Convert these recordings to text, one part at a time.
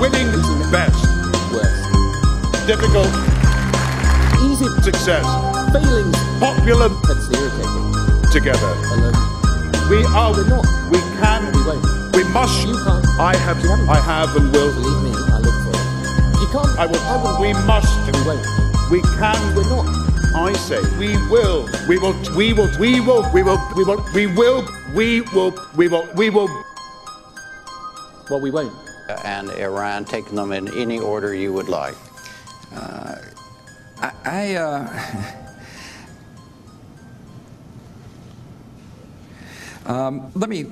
winning best. Worst. Difficult. Easy. Success. Failings. Popular. That's irritating. Together. Alone. We are. We're not. We can. We won't. We must. You can't. I have and will. Believe me, I look for it. You can't. I will. I will. We must. We won't. We can. We're not. I say we will. We will. We will. We will. We will. We will. We will. We will. We will. We will. Well, we won't. And Iran, take them in any order you would like. Let me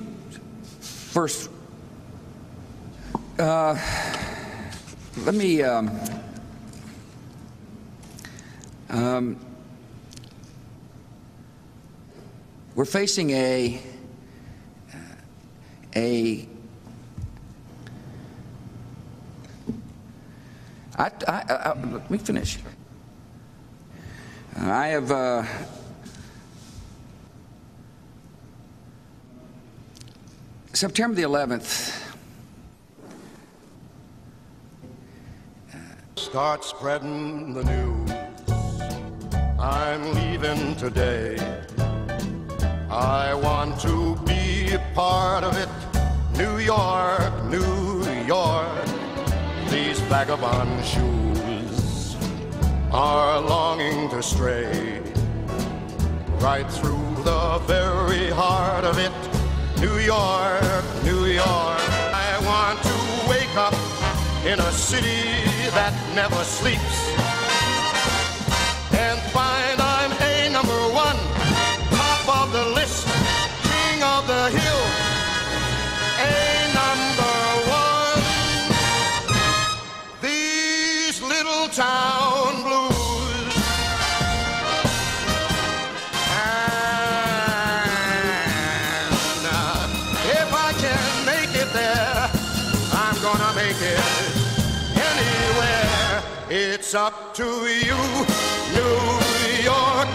first. Let me. We're facing let me finish. I have September the 11th. Start spreading the news. I'm leaving today. I want to be a part of it. New York, New York. These vagabond shoes are longing to stray right through the very heart of it. New York, New York. I want to wake up in a city that never sleeps and find I'm a number one, top of the list, king of the hill, a number one. These little town blues, and if I can make it there, I'm gonna make it anywhere. It's up to you, New York.